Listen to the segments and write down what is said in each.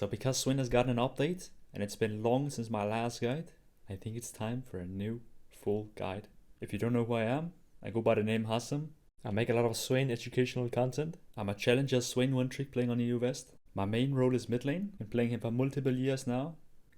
So because Swain has gotten an update, and it's been long since my last guide, I think it's time for a new full guide. If you don't know who I am, I go by the name Husum. I make a lot of Swain educational content. I'm a challenger Swain one trick playing on EU West. My main role is mid lane. Been playing him for multiple years now.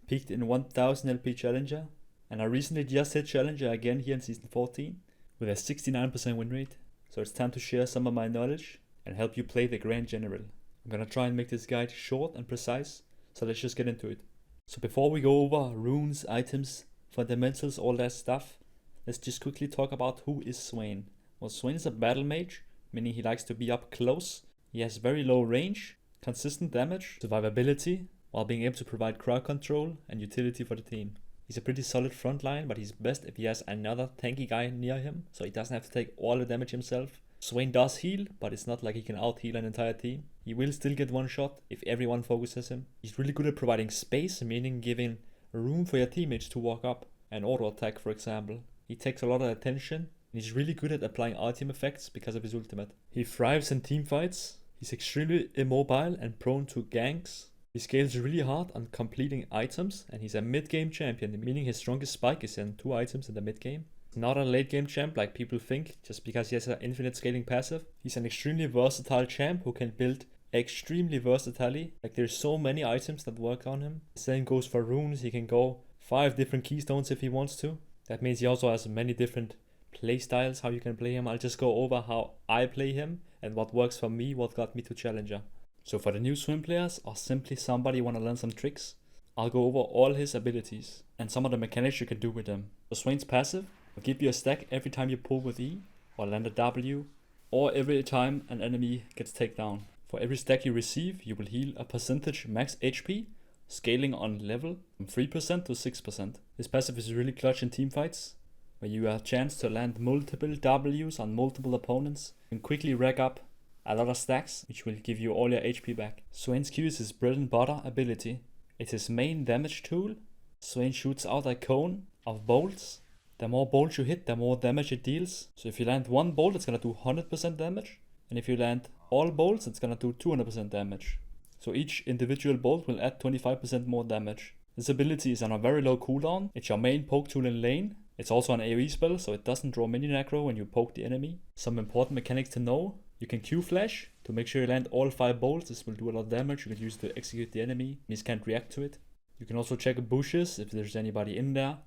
Peaked in 1000 LP challenger. And I recently just hit challenger again here in season 14 with a 69% win rate. So it's time to share some of my knowledge and help you play the Grand General. I'm gonna try and make this guide short and precise, so let's just get into it. So before we go over runes, items, fundamentals, all that stuff, let's just quickly talk about who is Swain. Well, Swain is a battle mage, meaning he likes to be up close. He has very low range, consistent damage, survivability, while being able to provide crowd control and utility for the team. He's a pretty solid frontline, but he's best if he has another tanky guy near him, so he doesn't have to take all the damage himself. Swain does heal, but it's not like he can out-heal an entire team. He will still get one shot if everyone focuses him. He's really good at providing space, meaning giving room for your teammates to walk up and auto-attack, for example. He takes a lot of attention, and he's really good at applying ultimate effects because of his ultimate. He thrives in teamfights. He's extremely immobile and prone to ganks. He scales really hard on completing items, and he's a mid-game champion, meaning his strongest spike is in 2 items in the mid-game. Not a late game champ like people think, just because he has an infinite scaling passive. He's an extremely versatile champ who can build extremely versatilely. Like there's so many items that work on him. The same goes for runes. He can go 5 different keystones if he wants to. That means he also has many different play styles how you can play him. I'll just go over how I play him and what works for me, what got me to challenger. So for the new Swain players or simply somebody want to learn some tricks, I'll go over all his abilities and some of the mechanics you can do with them. So Swain's passive will give you a stack every time you pull with E or land a W, or every time an enemy gets taken down. For every stack you receive, you will heal a percentage max HP, scaling on level from 3% to 6%. This passive is really clutch in teamfights, where you have a chance to land multiple Ws on multiple opponents and quickly rack up a lot of stacks, which will give you all your HP back. Swain's Q is his bread and butter ability. It's his main damage tool. Swain shoots out a cone of bolts. The more bolts you hit, the more damage it deals. So if you land one bolt, it's gonna do 100% damage. And if you land all bolts, it's gonna do 200% damage. So each individual bolt will add 25% more damage. This ability is on a very low cooldown. It's your main poke tool in lane. It's also an AoE spell, so it doesn't draw minion aggro when you poke the enemy. Some important mechanics to know. You can Q flash to make sure you land all 5 bolts. This will do a lot of damage. You can use it to execute the enemy. Enemies can't react to it. You can also check bushes if there's anybody in there,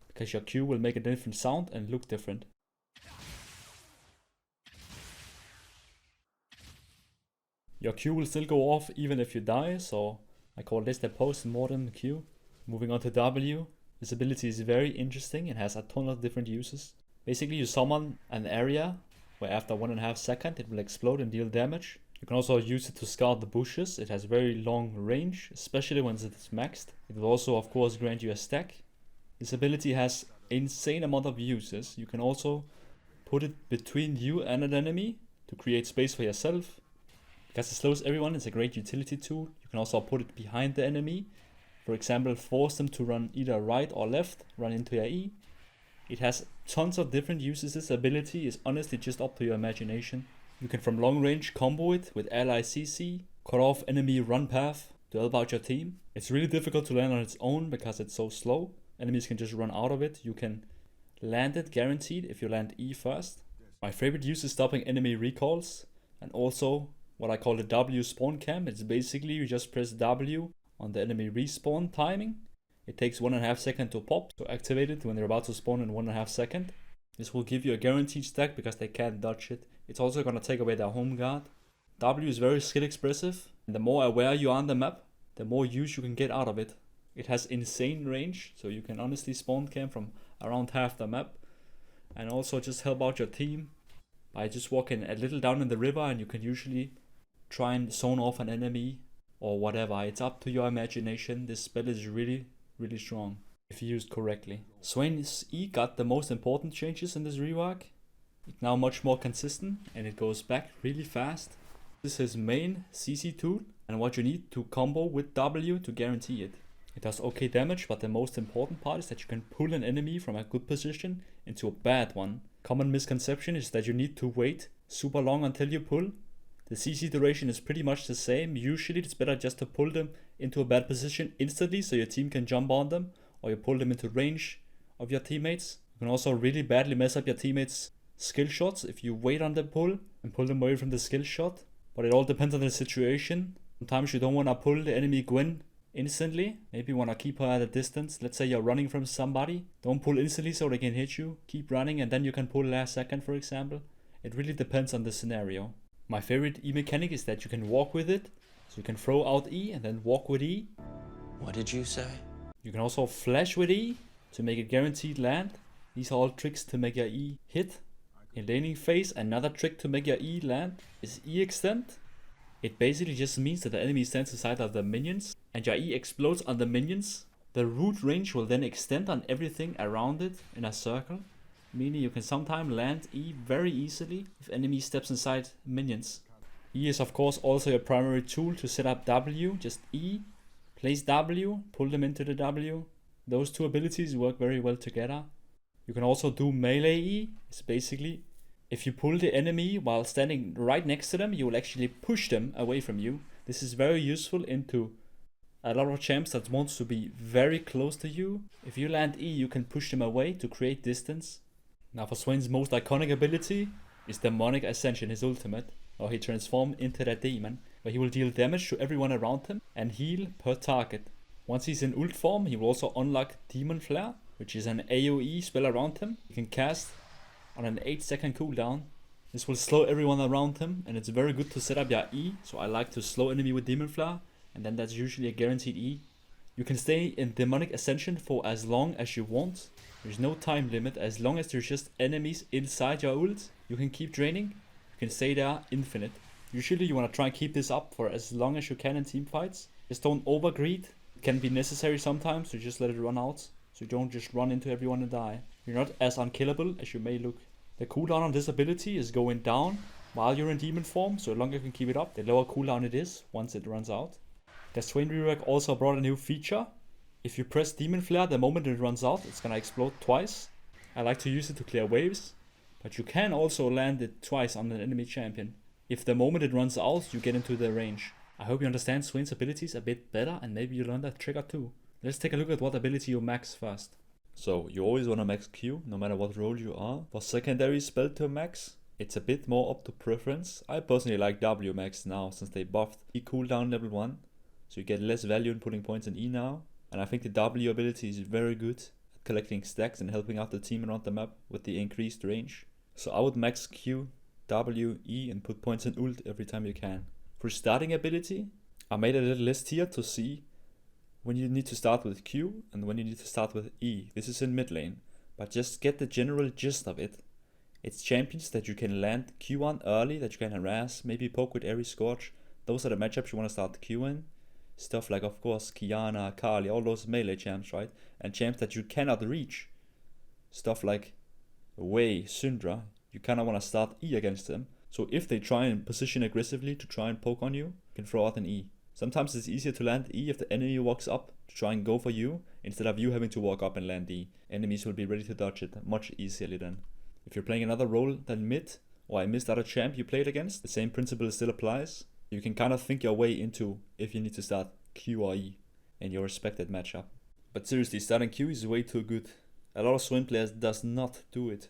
because your Q will make a different sound and look different. Your Q will still go off even if you die, so I call this the post-mortem Q. Moving on to W. This ability is very interesting and has a ton of different uses. Basically you summon an area where after 1.5 seconds it will explode and deal damage. You can also use it to scout the bushes. It has very long range, especially when it is maxed. It will also of course grant you a stack. This ability has insane amount of uses. You can also put it between you and an enemy to create space for yourself. Because it slows everyone, it's a great utility tool. You can also put it behind the enemy. For example, force them to run either right or left, run into your E. It has tons of different uses. This ability is honestly just up to your imagination. You can from long range combo it with ally CC, cut off enemy run path to help out your team. It's really difficult to land on its own because it's so slow. Enemies can just run out of it. You can land it guaranteed if you land E first. My favorite use is stopping enemy recalls and also what I call the W spawn cam. It's basically you just press W on the enemy respawn timing. It takes 1.5 seconds to pop, so activate it when they're about to spawn in 1.5 seconds. This will give you a guaranteed stack because they can't dodge it. It's also gonna take away their home guard. W is very skill expressive, and the more aware you are on the map, the more use you can get out of it. It has insane range, so you can honestly spawn camp from around half the map, and also just help out your team by just walking a little down in the river, and you can usually try and zone off an enemy or whatever. It's up to your imagination. This spell is really strong if used correctly. Swain's E got the most important changes in this rework. It's now much more consistent and it goes back really fast. This is his main CC tool and what you need to combo with W to guarantee it. It does okay damage, but the most important part is that you can pull an enemy from a good position into a bad one. Common misconception is that you need to wait super long until you pull. The CC duration is pretty much the same. Usually it's better just to pull them into a bad position instantly so your team can jump on them, or you pull them into range of your teammates. You can also really badly mess up your teammates' skill shots if you wait on the pull and pull them away from the skill shot. But it all depends on the situation. Sometimes you don't want to pull the enemy Gwen instantly. Maybe you want to keep her at a distance. Let's say you're running from somebody. Don't pull instantly so they can hit you. Keep running and then you can pull last second, for example. It really depends on the scenario. My favorite E mechanic is that you can walk with it. So you can throw out E and then walk with E. What did you say? You can also flash with E to make it guaranteed land. These are all tricks to make your E hit. In laning phase, another trick to make your E land is E extend. It basically just means that the enemy stands aside of the minions and your E explodes on the minions. The root range will then extend on everything around it in a circle, meaning you can sometimes land E very easily if enemy steps inside minions. E is of course also your primary tool to set up W. Just E, place W, pull them into the W. Those two abilities work very well together. You can also do melee E. It's basically if you pull the enemy while standing right next to them, you will actually push them away from you. This is very useful into a lot of champs that wants to be very close to you. If you land E, you can push them away to create distance. Now for Swain's most iconic ability is Demonic Ascension, his ultimate, or he transforms into that demon, where he will deal damage to everyone around him and heal per target. Once he's in ult form, he will also unlock Demon Flare, which is an AoE spell around him. He can cast on an 8-second cooldown. This will slow everyone around him, and it's very good to set up your E, so I like to slow enemy with Demon Flare, and then that's usually a guaranteed E. You can stay in Demonic Ascension for as long as you want. There's no time limit. As long as there's just enemies inside your ult, you can keep draining. You can stay there infinite. Usually you want to try and keep this up for as long as you can in team fights. Just don't overgreed. It can be necessary sometimes to just let it run out, so you don't just run into everyone and die. You're not as unkillable as you may look. The cooldown on this ability is going down while you're in demon form, so the longer you can keep it up, the lower cooldown it is once it runs out. The Swain rework also brought a new feature. If you press Demon Flare, the moment it runs out, it's gonna explode twice. I like to use it to clear waves, but you can also land it twice on an enemy champion. If the moment it runs out, you get into the range. I hope you understand Swain's abilities a bit better and maybe you learn that trigger too. Let's take a look at what ability you max first. So you always want to max Q, no matter what role you are. For secondary spell to max, it's a bit more up to preference. I personally like W max now, since they buffed E cooldown level 1. So you get less value in putting points in E now. And I think the W ability is very good at collecting stacks and helping out the team around the map with the increased range. So I would max Q, W, E and put points in ult every time you can. For starting ability, I made a little list here to see when you need to start with Q and when you need to start with E. This is in mid lane, but just get the general gist of it. It's champions that you can land Q on early, that you can harass, maybe poke with Ares Scorch. Those are the matchups you want to start Q in. Stuff like, of course, Kiana, Kali, all those melee champs, right? And champs that you cannot reach. Stuff like Wei, Syndra, you kind of want to start E against them. So if they try and position aggressively to try and poke on you, you can throw out an E. Sometimes it's easier to land E if the enemy walks up to try and go for you, instead of you having to walk up and land E. Enemies will be ready to dodge it much easily then. If you're playing another role than mid, or a missed other champ you played against, the same principle still applies. You can kind of think your way into if you need to start Q or E in your respected matchup. But seriously, starting Q is way too good. A lot of Swain players does not do it.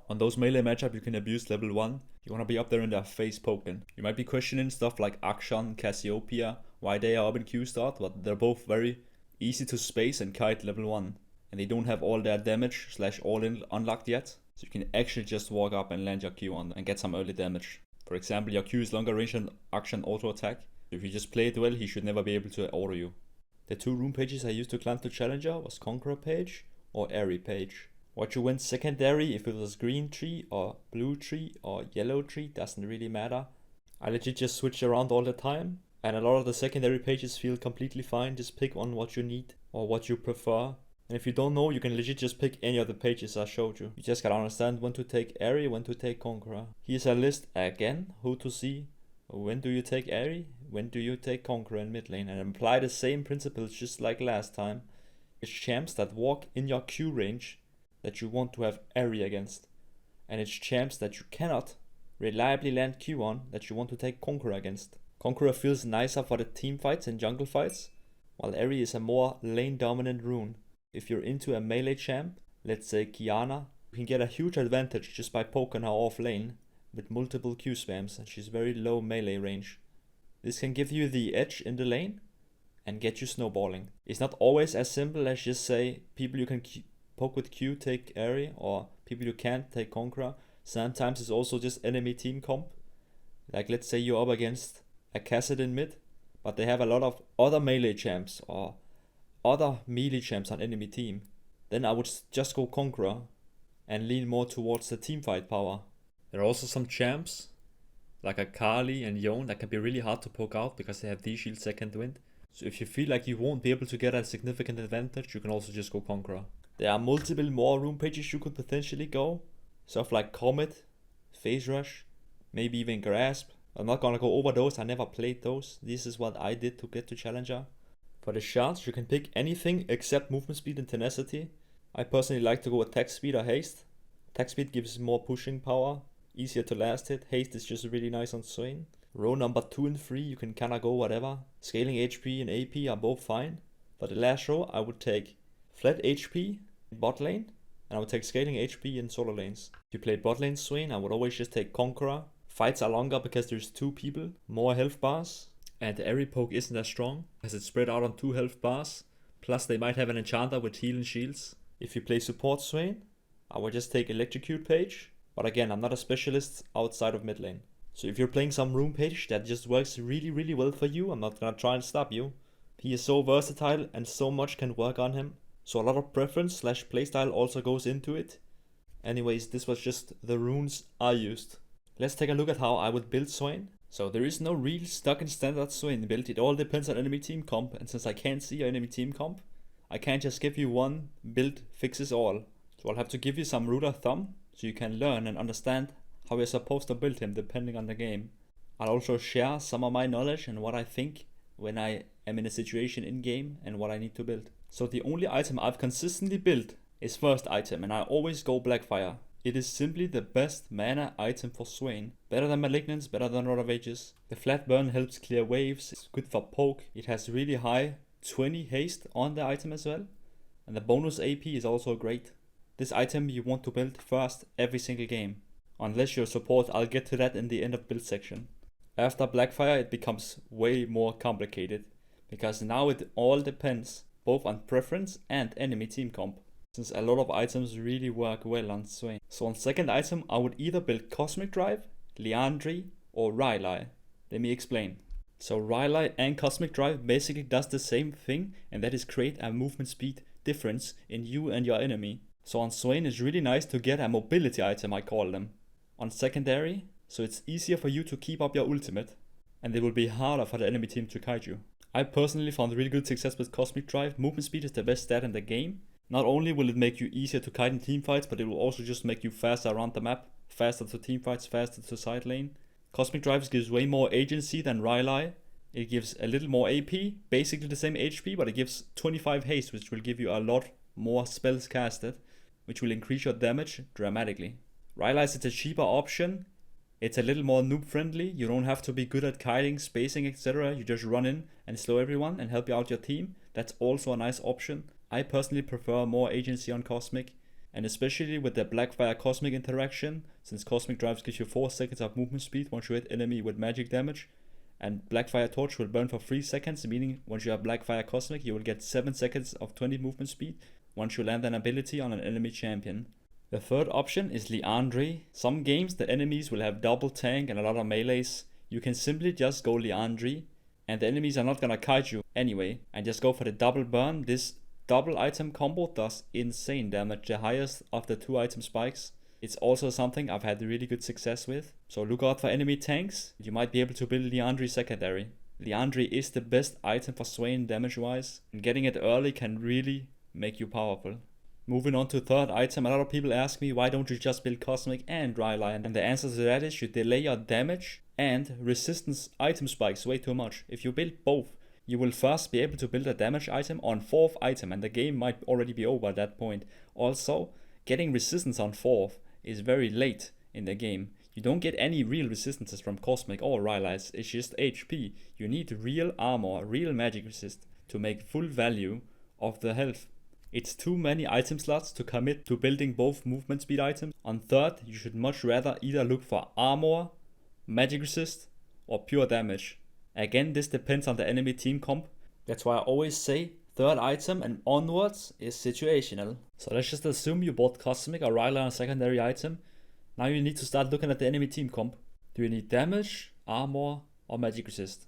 On those melee matchup you can abuse level 1, you want to be up there in their face poking. You might be questioning stuff like Akshan, Cassiopeia, why they are up in Q start, but they're both very easy to space and kite level 1. And they don't have all their damage / all in unlocked yet. So you can actually just walk up and land your Q on them and get some early damage. For example, your Q is longer range than Akshan auto attack. If you just play it well, he should never be able to auto you. The two rune pages I used to climb to Challenger was Conqueror page or Airy page. What you went secondary, if it was green tree or blue tree or yellow tree, doesn't really matter. I legit just switch around all the time, and a lot of the secondary pages feel completely fine. Just pick on what you need or what you prefer. And if you don't know, you can legit just pick any of the pages I showed you. You just gotta understand when to take Airy, when to take Conqueror. Here's a list again, who to see. When do you take Airy? When do you take Conqueror in mid lane? And apply the same principles just like last time. It's champs that walk in your Q range that you want to have Airy against. And it's champs that you cannot reliably land Q on that you want to take Conqueror against. Conqueror feels nicer for the team fights and jungle fights, while Eri is a more lane dominant rune. If you're into a melee champ, let's say Kiana, you can get a huge advantage just by poking her off lane with multiple Q spams, and she's very low melee range. This can give you the edge in the lane and get you snowballing. It's not always as simple as just say people you can poke with Q take Eri, or people you can't take Conqueror. Sometimes it's also just enemy team comp. Like let's say you're up against a Kassadin mid, but they have a lot of other melee champs or other melee champs on enemy team. Then I would just go Conqueror and lean more towards the teamfight power. There are also some champs like a Kali and Yone that can be really hard to poke out because they have D-Shield second wind. So if you feel like you won't be able to get a significant advantage, you can also just go Conqueror. There are multiple more rune pages you could potentially go. Stuff like Comet, Phase Rush, maybe even Grasp. I'm not gonna go over those, I never played those. This is what I did to get to Challenger. For the shards, you can pick anything except movement speed and tenacity. I personally like to go attack speed or haste. Attack speed gives more pushing power, easier to last hit. Haste is just really nice on Swain. Row number 2 and 3, you can kinda go whatever. Scaling HP and AP are both fine. For the last row, I would take flat HP in bot lane, and I would take scaling HP in solo lanes. If you play bot lane Swain, I would always just take Conqueror. Fights are longer because there's 2 people, more health bars, and the Eri poke isn't as strong as it's spread out on 2 health bars. Plus they might have an enchanter with heal and shields. If you play support Swain, I would just take Electrocute page, but again, I'm not a specialist outside of mid lane. So if you're playing some rune page that just works really well for you, I'm not gonna try and stop you. He is so versatile and so much can work on him. So a lot of preference / playstyle also goes into it. Anyways, this was just the runes I used. Let's take a look at how I would build Swain. So there is no real stuck in standard Swain build, it all depends on enemy team comp, and since I can't see your enemy team comp, I can't just give you one build fixes all. So I'll have to give you some rule of thumb, so you can learn and understand how you're supposed to build him depending on the game. I'll also share some of my knowledge and what I think when I am in a situation in game and what I need to build. So the only item I've consistently built is first item, and I always go Blackfire. It is simply the best mana item for Swain. Better than Malignance, better than Rod of Ages. The flat burn helps clear waves, it's good for poke. It has really high 20 haste on the item as well. And the bonus AP is also great. This item you want to build first every single game. Unless you're support, I'll get to that in the end of build section. After Blackfire it becomes way more complicated, because now it all depends both on preference and enemy team comp, since a lot of items really work well on Swain. So on second item I would either build Cosmic Drive, Liandry or Rylai. Let me explain. So Rylai and Cosmic Drive basically does the same thing, and that is create a movement speed difference in you and your enemy. So on Swain it's really nice to get a mobility item, I call them, on secondary, so it's easier for you to keep up your ultimate, and it will be harder for the enemy team to kite you. I personally found really good success with Cosmic Drive. Movement speed is the best stat in the game. Not only will it make you easier to kite in teamfights, but it will also just make you faster around the map, faster to teamfights, faster to side lane. Cosmic Drive gives way more agency than Rylai. It gives a little more AP, basically the same HP, but it gives 25 haste, which will give you a lot more spells casted, which will increase your damage dramatically. Rylai is a cheaper option. It's a little more noob friendly. You don't have to be good at kiting, spacing, etc. You just run in and slow everyone and help you out your team. That's also a nice option. I personally prefer more agency on Cosmic, and especially with the Blackfire Cosmic interaction, since Cosmic Drives gives you 4 seconds of movement speed once you hit enemy with magic damage, and Blackfire Torch will burn for 3 seconds, meaning once you have Blackfire Cosmic you will get 7 seconds of 20 movement speed once you land an ability on an enemy champion. The third option is Liandry. Some games the enemies will have double tank and a lot of melees. You can simply just go Liandry, and the enemies are not gonna kite you anyway, and just go for the double burn. This double item combo does insane damage, the highest of the 2 item spikes. It's also something I've had really good success with. So look out for enemy tanks. You might be able to build Liandry secondary. Liandry is the best item for Swain damage wise, and getting it early can really make you powerful. Moving on to third item, a lot of people ask me why don't you just build Cosmic and Rylai, and the answer to that is you delay your damage and resistance item spikes way too much. If you build both, you will first be able to build a damage item on 4th item, and the game might already be over at that point. Also, getting resistance on 4th is very late in the game. You don't get any real resistances from Cosmic or Rylai, it's just HP. You need real armor, real magic resist to make full value of the health. It's too many item slots to commit to building both movement speed items. On third, you should much rather either look for armor, magic resist, or pure damage. Again, this depends on the enemy team comp. That's why I always say third item and onwards is situational. So let's just assume you bought Cosmic or regular on secondary item. Now you need to start looking at the enemy team comp. Do you need damage, armor, or magic resist?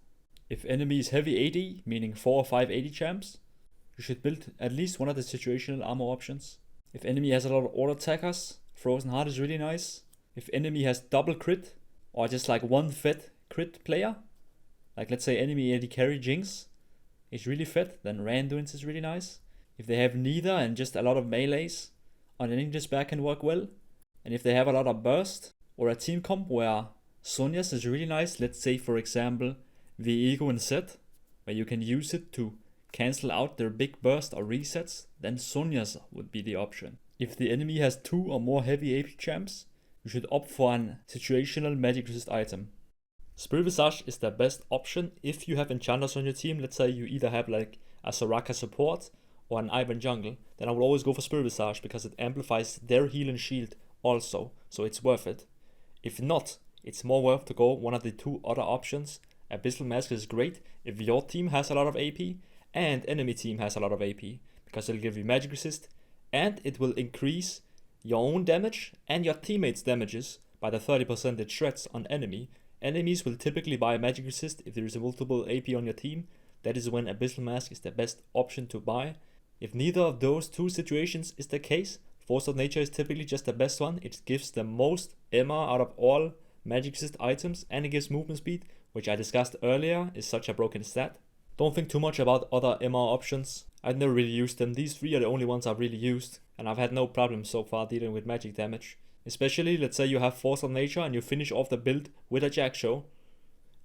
If enemy is heavy AD, meaning 4 or 5 AD champs, you should build at least one of the situational armor options. If enemy has a lot of auto attackers, Frozen Heart is really nice. If enemy has double crit, or just like one fed crit player, like let's say enemy AD carry Jinx is really fed, then Randuin's is really nice. If they have neither and just a lot of melees, on an English back can work well. And if they have a lot of burst, or a team comp where Sonya's is really nice, let's say for example Viego and Zed, where you can use it to cancel out their big burst or resets, then Sonya's would be the option. If the enemy has 2 or more heavy AP champs, you should opt for an situational magic resist item. Spirit Visage is the best option if you have enchanters on your team. Let's say you either have like a Soraka support or an Ivan jungle, then I would always go for Spirit Visage because it amplifies their heal and shield also, so it's worth it. If not, it's more worth to go one of the 2 other options. Abyssal Mask is great if your team has a lot of AP and enemy team has a lot of AP, because it'll give you magic resist and it will increase your own damage and your teammates' damages by the 30% it shreds on enemy. Enemies will typically buy magic resist if there is a multiple AP on your team. That is when Abyssal Mask is the best option to buy. If neither of those 2 situations is the case, Force of Nature is typically just the best one. It gives the most MR out of all magic resist items and it gives movement speed, which I discussed earlier is such a broken stat. Don't think too much about other MR options. I've never really used them. These 3 are the only ones I've really used, and I've had no problem so far dealing with magic damage. Especially, let's say you have Force of Nature and you finish off the build with a Jak'Sho,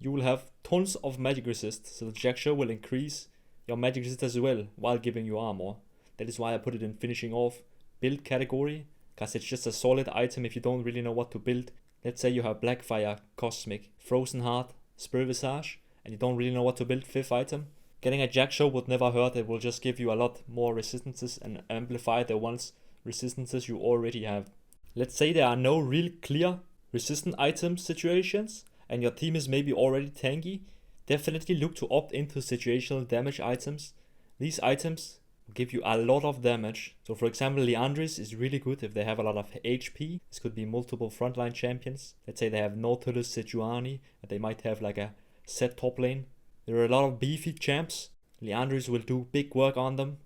you will have tons of magic resist, so the Jak'Sho will increase your magic resist as well while giving you armor. That is why I put it in finishing off build category, because it's just a solid item if you don't really know what to build. Let's say you have Blackfire, Cosmic, Frozen Heart, Spirit Visage, and you don't really know what to build 5th item. Getting a Jak'Sho would never hurt. It will just give you a lot more resistances and amplify the ones resistances you already have. Let's say there are no real clear resistant item situations and your team is maybe already tanky. Definitely look to opt into situational damage items. These items will give you a lot of damage. So for example, Liandry's is really good if they have a lot of HP. This could be multiple frontline champions. Let's say they have Nautilus, Sejuani, and they might have like a set top lane. There are a lot of beefy champs. Liandry's will do big work on them.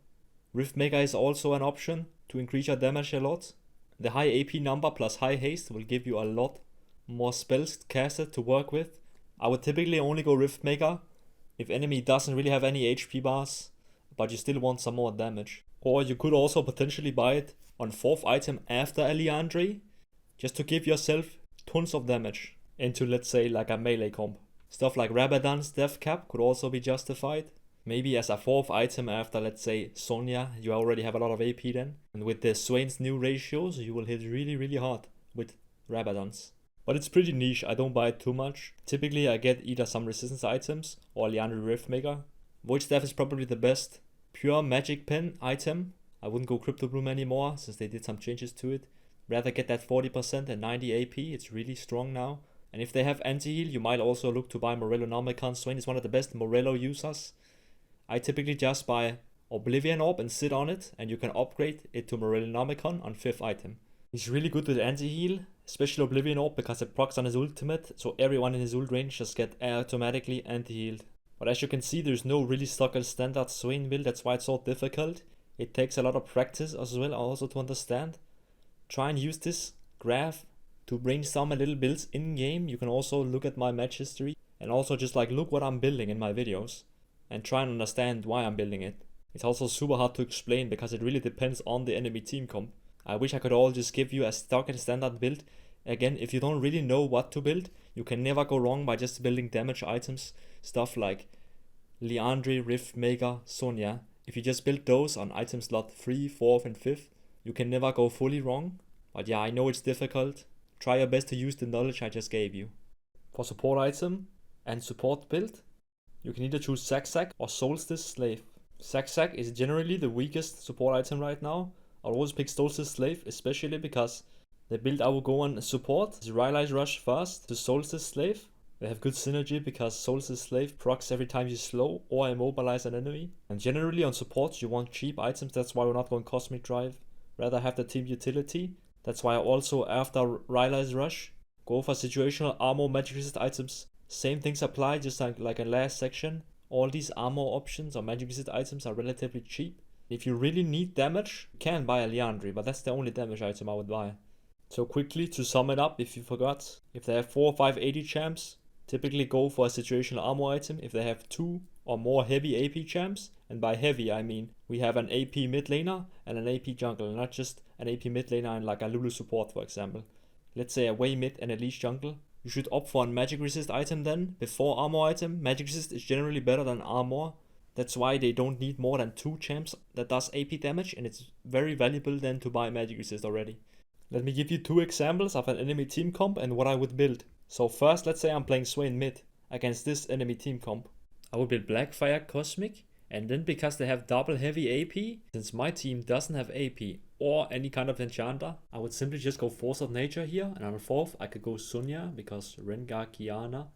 Riftmaker is also an option to increase your damage a lot. The high AP number plus high haste will give you a lot more spells casted to work with. I would typically only go Riftmaker if enemy doesn't really have any HP bars, but you still want some more damage. Or you could also potentially buy it on 4th item after a Liandry, just to give yourself tons of damage into, let's say, like a melee comp. Stuff like Rabadon's death cap could also be justified. Maybe as a 4th item after, let's say, Sonya, you already have a lot of AP then. And with the Swain's new ratios, you will hit really, really hard with Rabadon's. But it's pretty niche, I don't buy it too much. Typically I get either some resistance items or Liandry Riftmaker. Void Staff is probably the best pure magic pen item. I wouldn't go Crypto Bloom anymore since they did some changes to it. Rather get that 40% and 90 AP, it's really strong now. And if they have anti-heal, you might also look to buy Morello Nomicon. Swain is one of the best Morello users. I typically just buy Oblivion Orb and sit on it, and you can upgrade it to Morello Nomicon on 5th item. He's really good with anti-heal, especially Oblivion Orb because it procs on his ultimate, so everyone in his ult range just get automatically anti-healed. But as you can see, there's no really stuck standard Swain build, that's why it's so difficult. It takes a lot of practice as well also to understand. Try and use this graph to brainstorm a little builds in game. You can also look at my match history and also just like look what I'm building in my videos and try and understand why I'm building it. It's also super hard to explain because it really depends on the enemy team comp. I wish I could all just give you a stock and standard build. Again, if you don't really know what to build, you can never go wrong by just building damage items. Stuff like Liandry, Riftmaker, Sonya. If you just build those on item slot 3, 4th and 5th, you can never go fully wrong. But yeah, I know it's difficult. Try your best to use the knowledge I just gave you. For support item and support build, you can either choose Zack or Solstice Slave. Zack is generally the weakest support item right now. I'll always pick Solstice Slave, especially because the build I will go on support is Rylai's Rush fast to Solstice Slave. They have good synergy because Solstice Slave procs every time you slow or immobilize an enemy. And generally on support you want cheap items, that's why we're not going Cosmic Drive. Rather have the team utility. That's why I also, after Rylai's Rush, go for situational armor magic resist items. Same things apply, just like in last section. All these armor options or magic resist items are relatively cheap. If you really need damage, you can buy a Liandry, but that's the only damage item I would buy. So quickly, to sum it up, if you forgot, if they have 4 or 5 AD champs, typically go for a situational armor item. If they have 2 or more heavy AP champs, and by heavy I mean we have an AP mid laner and an AP jungle, not just an AP mid laner and like a Lulu support for example. Let's say a way mid and a leash jungle. You should opt for a magic resist item then, before armor item. Magic resist is generally better than armor. That's why they don't need more than 2 champs that does AP damage, and it's very valuable then to buy magic resist already. Let me give you 2 examples of an enemy team comp and what I would build. So first, let's say I'm playing Swain mid against this enemy team comp. I would build Blackfire Cosmic, and then because they have double heavy AP, since my team doesn't have AP or any kind of enchanter, I would simply just go Force of Nature here, and on 4th I could go Sunya because Rengar, Kiana,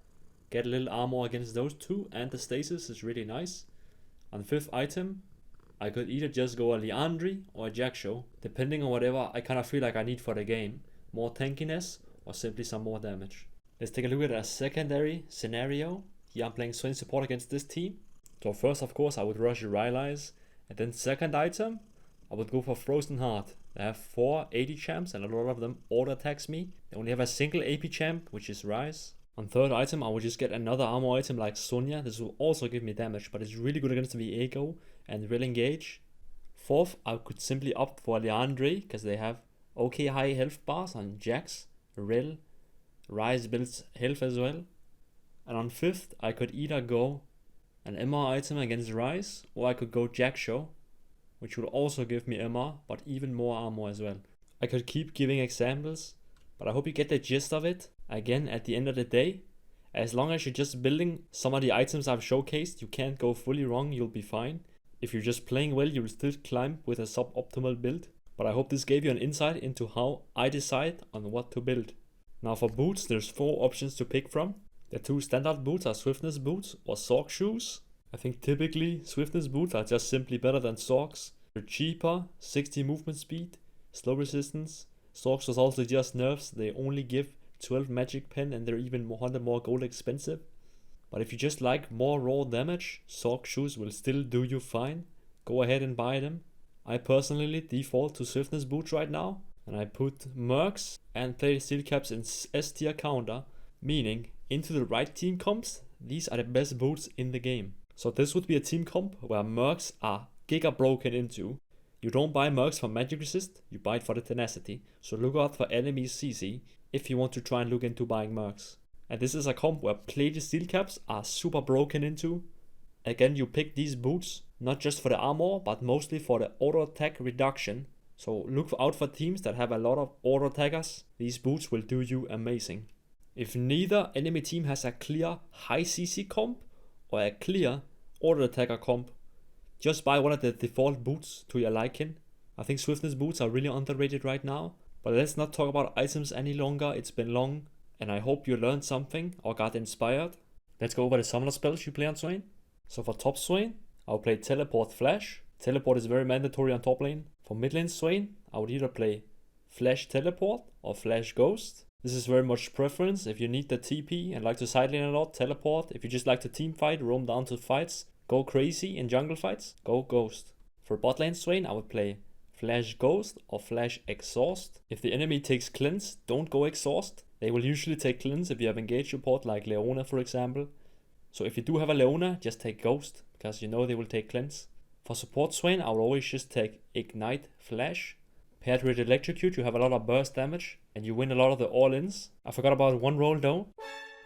get a little armor against those 2, and the stasis is really nice. On 5th item, I could either just go a Liandry or a Jackshaw, depending on whatever I kind of feel like I need for the game. More tankiness or simply some more damage. Let's take a look at a secondary scenario. Here I'm playing Swain support against this team. So first, of course, I would rush Rylai's, and then second item, I would go for Frozen Heart. They have 4 AD champs and a lot of them auto attacks me. They only have a single AP champ, which is Ryze. On third item, I would just get another armor item like Sunya. This will also give me damage, but it's really good against the Viego and will engage. Fourth, I could simply opt for Liandry, because they have okay high health bars on Jax, Rill, Ryze builds health as well. And on 5th, I could either go an MR item against Ryze, or I could go Jackshaw, which would also give me MR, but even more armor as well. I could keep giving examples, but I hope you get the gist of it. Again, at the end of the day, as long as you're just building some of the items I've showcased, you can't go fully wrong, you'll be fine. If you're just playing well, you'll still climb with a suboptimal build. But I hope this gave you an insight into how I decide on what to build. Now for boots, there's 4 options to pick from. The 2 standard boots are Swiftness boots or Sorc shoes. I think typically Swiftness boots are just simply better than Sorcs. They're cheaper, 60 movement speed, slow resistance. Sorcs was also just nerfs, they only give 12 magic pen and they're even 100 more gold expensive. But if you just like more raw damage, Sorc shoes will still do you fine. Go ahead and buy them. I personally default to Swiftness boots right now, and I put Mercs and play steel caps in S tier counter, meaning into the right team comps, these are the best boots in the game. So this would be a team comp where Mercs are giga broken into. You don't buy Mercs for magic resist, you buy it for the tenacity. So look out for enemies CC if you want to try and look into buying Mercs. And this is a comp where plated steel caps are super broken into. Again, you pick these boots not just for the armor, but mostly for the auto attack reduction. So look out for teams that have a lot of auto attackers. These boots will do you amazing. If neither enemy team has a clear high CC comp or a clear auto attacker comp, just buy one of the default boots to your liking. I think Swiftness boots are really underrated right now. But let's not talk about items any longer, it's been long. And I hope you learned something or got inspired. Let's go over the summoner spells you play on Swain. So for top Swain, I'll play Teleport Flash. Teleport is very mandatory on top lane. For mid lane Swain, I would either play Flash Teleport or Flash Ghost. This is very much preference. If you need the TP and like to side lane a lot, Teleport. If you just like to team fight, roam down to fights, go crazy in jungle fights, go Ghost. For bot lane Swain, I would play Flash Ghost or Flash Exhaust. If the enemy takes Cleanse, don't go Exhaust. They will usually take Cleanse if you have engaged support like Leona for example. So if you do have a Leona, just take Ghost, because you know they will take Cleanse. For support Swain, I will always just take Ignite Flash. Paired with Electrocute, you have a lot of burst damage, and you win a lot of the all-ins. I forgot about one role though.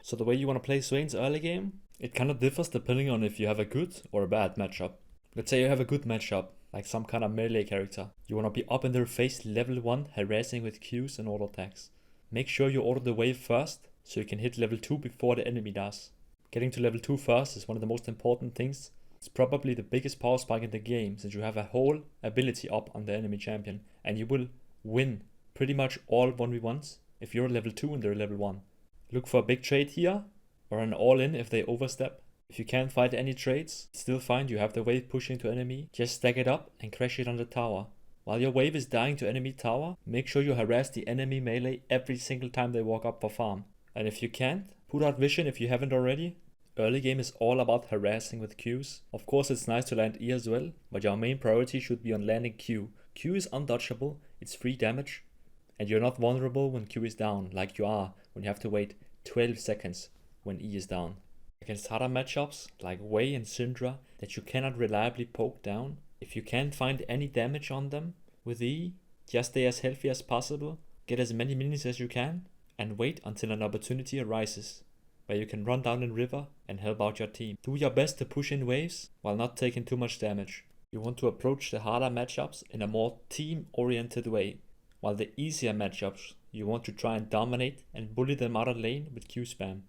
So the way you want to play Swain's early game, it kind of differs depending on if you have a good or a bad matchup. Let's say you have a good matchup, like some kind of melee character. You want to be up in their face level 1, harassing with Qs and auto attacks. Make sure you order the wave first, so you can hit level 2 before the enemy does. Getting to level 2 first is one of the most important things. It's probably the biggest power spike in the game, since you have a whole ability up on the enemy champion, and you will win pretty much all 1v1s if you're level 2 and they're level 1. Look for a big trade here, or an all-in if they overstep. If you can't fight any trades, still fine, you have the wave pushing to enemy, just stack it up and crash it on the tower. While your wave is dying to enemy tower, make sure you harass the enemy melee every single time they walk up for farm. And if you can't, put out vision if you haven't already. Early game is all about harassing with Qs. Of course it's nice to land E as well, but your main priority should be on landing Q. Q is undodgeable, it's free damage, and you're not vulnerable when Q is down, like you are when you have to wait 12 seconds when E is down. Against harder matchups like Wei and Syndra that you cannot reliably poke down, if you can't find any damage on them with E, just stay as healthy as possible, get as many minions as you can, and wait until an opportunity arises where you can run down in river and help out your team. Do your best to push in waves while not taking too much damage. You want to approach the harder matchups in a more team-oriented way, while the easier matchups you want to try and dominate and bully them out of lane with Q spam.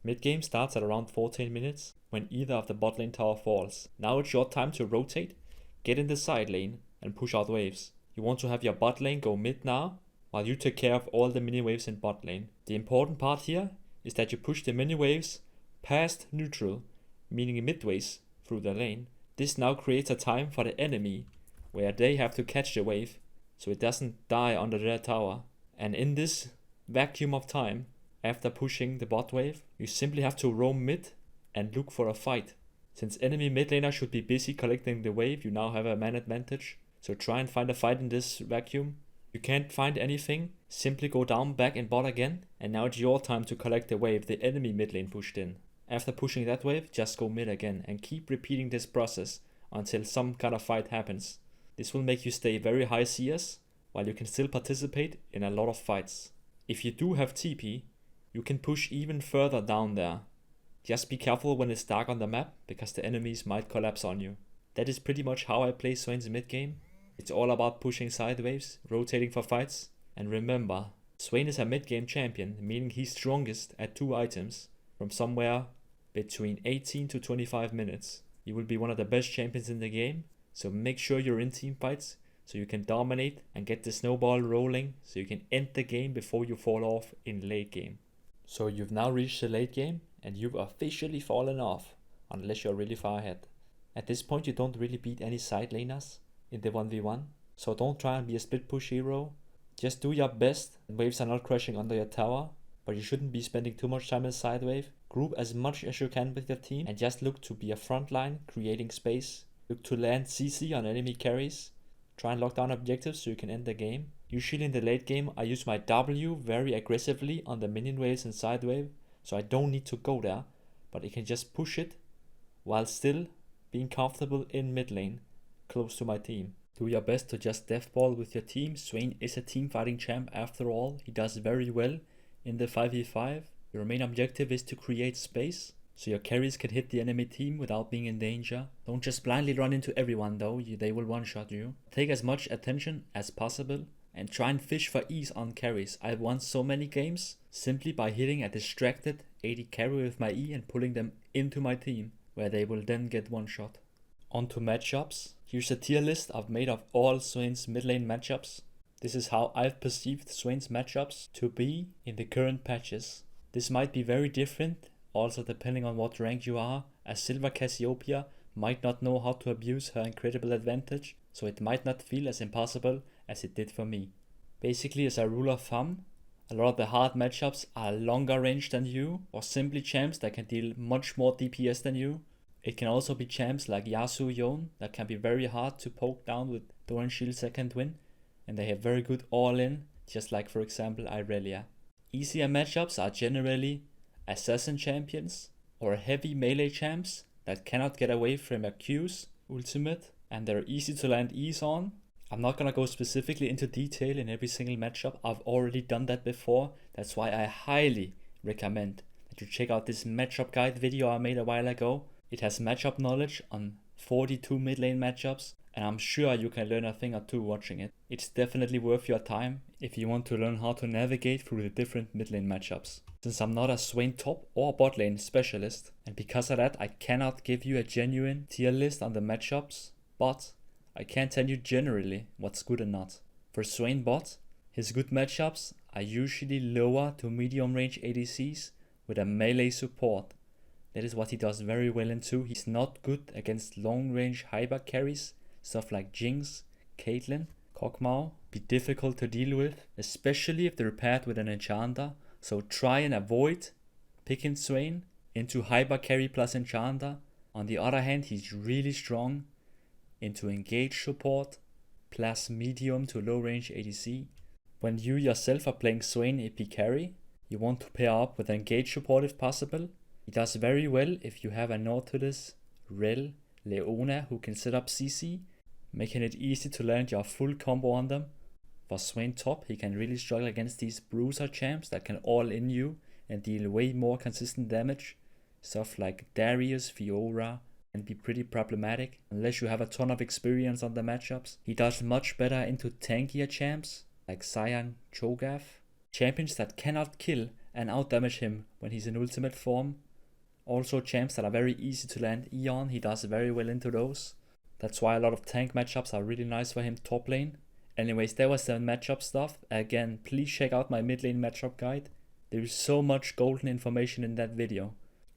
Mid-game starts at around 14 minutes when either of the bot lane tower falls. Now it's your time to rotate, get in the side lane and push out waves. You want to have your bot lane go mid now, while you take care of all the mini waves in bot lane. The important part here is that you push the mini waves past neutral, meaning midways through the lane. This now creates a time for the enemy where they have to catch the wave so it doesn't die under their tower. And in this vacuum of time, after pushing the bot wave, you simply have to roam mid and look for a fight. Since enemy mid laner should be busy collecting the wave, you now have a man advantage. So try and find a fight in this vacuum. You can't find anything, simply go down back in bot again, and now it's your time to collect the wave the enemy mid lane pushed in. After pushing that wave, just go mid again and keep repeating this process until some kind of fight happens. This will make you stay very high CS, while you can still participate in a lot of fights. If you do have TP, you can push even further down there. Just be careful when it's dark on the map, because the enemies might collapse on you. That is pretty much how I play Swain's mid game. It's all about pushing side waves, rotating for fights, and remember, Swain is a mid game champion, meaning he's strongest at 2 items from somewhere between 18 to 25 minutes. He will be one of the best champions in the game, so make sure you're in team fights so you can dominate and get the snowball rolling so you can end the game before you fall off in late game. So you've now reached the late game and you've officially fallen off, unless you're really far ahead. At this point you don't really beat any side laners in the 1v1, so don't try and be a split push hero. Just do your best, waves are not crashing under your tower, but you shouldn't be spending too much time in side wave. Group as much as you can with your team and just look to be a front line, creating space. Look to land CC on enemy carries. Try and lock down objectives so you can end the game. Usually in the late game I use my W very aggressively on the minion waves and side wave, so I don't need to go there, but I can just push it while still being comfortable in mid lane, close to my team. Do your best to just deathball with your team. Swain is a team fighting champ after all. He does very well in the 5v5. Your main objective is to create space so your carries can hit the enemy team without being in danger. Don't just blindly run into everyone though, they will one-shot you. Take as much attention as possible and try and fish for ease on carries. I've won so many games simply by hitting a distracted AD carry with my E and pulling them into my team, where they will then get one shot. On to matchups. Here's a tier list I've made of all Swain's mid lane matchups. This is how I've perceived Swain's matchups to be in the current patches. This might be very different, also depending on what rank you are. A Silver Cassiopeia might not know how to abuse her incredible advantage, so it might not feel as impossible as it did for me. Basically, as a rule of thumb, a lot of the hard matchups are longer range than you, or simply champs that can deal much more DPS than you. It can also be champs like Yasuo Yon that can be very hard to poke down with Doran Shield second win, and they have very good all-in, just like for example Irelia. Easier matchups are generally assassin champions or heavy melee champs that cannot get away from a Q's ultimate, and they're easy to land E's on. I'm not gonna go specifically into detail in every single matchup, I've already done that before. That's why I highly recommend that you check out this matchup guide video I made a while ago. It has matchup knowledge on 42 mid lane matchups and I'm sure you can learn a thing or two watching it. It's definitely worth your time if you want to learn how to navigate through the different mid lane matchups. Since I'm not a Swain top or bot lane specialist, and because of that I cannot give you a genuine tier list on the matchups, but I can tell you generally what's good and not. For Swain bot, his good matchups are usually lower to medium range ADCs with a melee support. That is what he does very well into. He's not good against long range hyper carries, stuff like Jinx, Caitlyn, Kog'Maw. Be difficult to deal with, especially if they're paired with an enchanter. So try and avoid picking Swain into hyper carry plus enchanter. On the other hand, he's really strong into engage support plus medium to low range ADC. When you yourself are playing Swain AP carry, you want to pair up with engage support if possible. He does very well if you have a Nautilus, Rel, Leona who can set up CC, making it easy to land your full combo on them. For Swain top, he can really struggle against these bruiser champs that can all in you and deal way more consistent damage. Stuff like Darius, Fiora can be pretty problematic unless you have a ton of experience on the matchups. He does much better into tankier champs like Cyan, Cho'Gath, champions that cannot kill and outdamage him when he's in ultimate form. Also champs that are very easy to land Eon, he does very well into those. That's why a lot of tank matchups are really nice for him top lane. Anyways, that was the matchup stuff. Again, please check out my mid lane matchup guide. There is so much golden information in that video.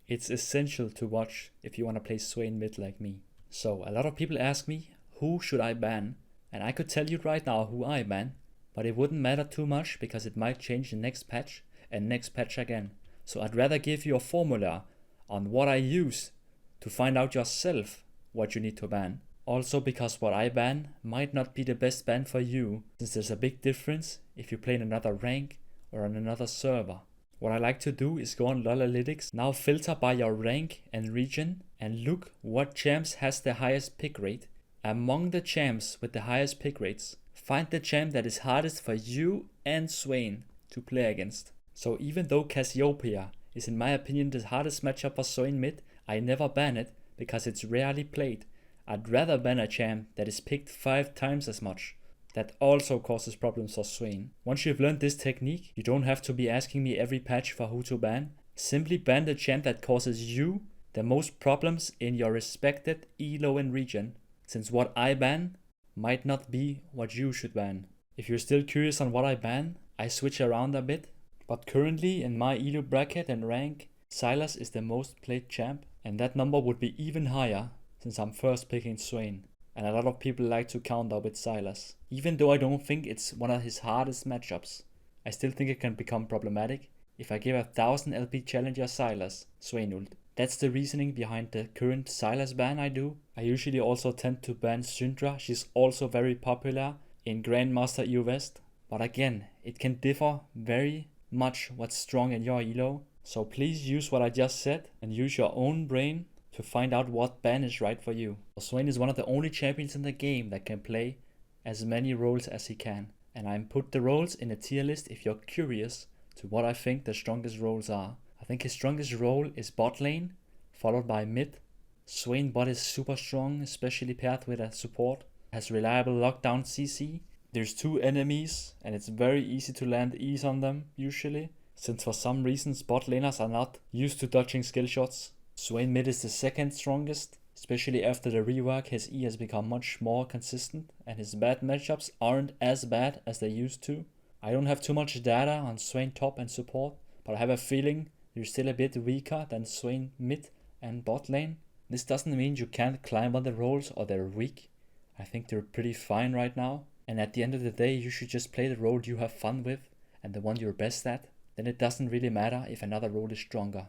It's essential to watch if you want to play Swain mid like me. So, a lot of people ask me, who should I ban? And I could tell you right now who I ban, but it wouldn't matter too much because it might change the next patch and next patch again. So I'd rather give you a formula on what I use to find out yourself what you need to ban. Also because what I ban might not be the best ban for you, since there's a big difference if you play in another rank or on another server. What I like to do is go on LoL Analytics, now filter by your rank and region and look what champs has the highest pick rate. Among the champs with the highest pick rates, find the champ that is hardest for you and Swain to play against. So even though Cassiopeia is in my opinion the hardest matchup for Swain mid, I never ban it because it's rarely played. I'd rather ban a champ that is picked 5 times as much. That also causes problems for Swain. Once you've learned this technique, you don't have to be asking me every patch for who to ban. Simply ban the champ that causes you the most problems in your respected elo and region, since what I ban might not be what you should ban. If you're still curious on what I ban, I switch around a bit, but currently in my elo bracket and rank, Sylas is the most played champ, and that number would be even higher since I'm first picking Swain. And a lot of people like to counter with Sylas. Even though I don't think it's one of his hardest matchups, I still think it can become problematic if I give 1000 LP challenger Sylas Swain ult. That's the reasoning behind the current Sylas ban I do. I usually also tend to ban Syndra. She's also very popular in Grandmaster EU West. But again, it can differ very much what's strong in your elo. So please use what I just said and use your own brain to find out what ban is right for you. Swain is one of the only champions in the game that can play as many roles as he can. And I put the roles in a tier list if you're curious to what I think the strongest roles are. I think his strongest role is bot lane, followed by mid. Swain bot is super strong, especially paired with a support. Has reliable lockdown CC. There's 2 enemies and it's very easy to land E's on them usually, since for some reasons bot laners are not used to dodging skill shots. Swain mid is the second strongest, especially after the rework. His E has become much more consistent and his bad matchups aren't as bad as they used to. I don't have too much data on Swain top and support, but I have a feeling they're still a bit weaker than Swain mid and bot lane. This doesn't mean you can't climb on the roles or they're weak. I think they're pretty fine right now, and at the end of the day you should just play the role you have fun with and the one you're best at. Then it doesn't really matter if another role is stronger.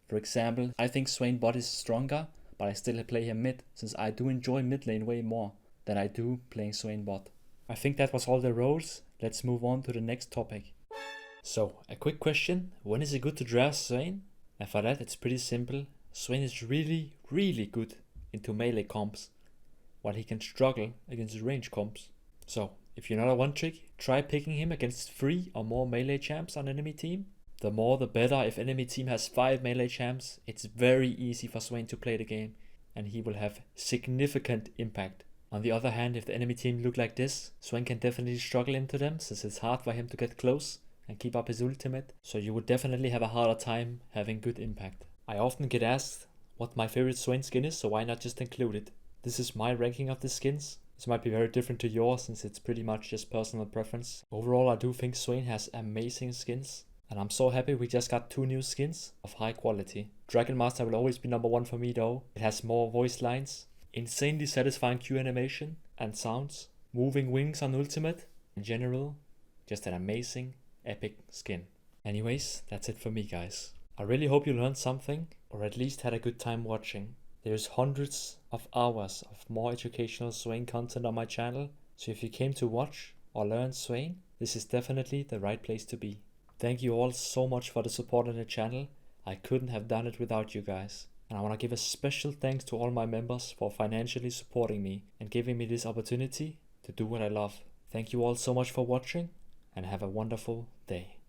For example, I think Swain bot is stronger, but I still play him mid, since I do enjoy mid lane way more than I do playing Swain bot. I think that was all the roles. Let's move on to the next topic. So, a quick question, when is it good to draft Swain? And for that it's pretty simple. Swain is really, really good into melee comps, while he can struggle against range comps. So, if you're not a one trick, try picking him against 3 or more melee champs on enemy team. The more the better. If enemy team has 5 melee champs, it's very easy for Swain to play the game, and he will have significant impact On the other hand, if the enemy team look like this, Swain can definitely struggle into them since it's hard for him to get close and keep up his ultimate, so you would definitely have a harder time having good impact. I often get asked what my favorite Swain skin is, so why not just include it? This is my ranking of the skins. This might be very different to yours since it's pretty much just personal preference. Overall, I do think Swain has amazing skins, and I'm so happy we just got 2 new skins of high quality. Dragon Master will always be number 1 for me though. It has more voice lines, insanely satisfying Q animation and sounds, moving wings on ultimate. In general, just an amazing, epic skin. Anyways, that's it for me guys. I really hope you learned something, or at least had a good time watching. There's hundreds of hours of more educational Swain content on my channel, so if you came to watch or learn Swain, this is definitely the right place to be. Thank you all so much for the support on the channel. I couldn't have done it without you guys. And I want to give a special thanks to all my members for financially supporting me and giving me this opportunity to do what I love. Thank you all so much for watching, and have a wonderful day.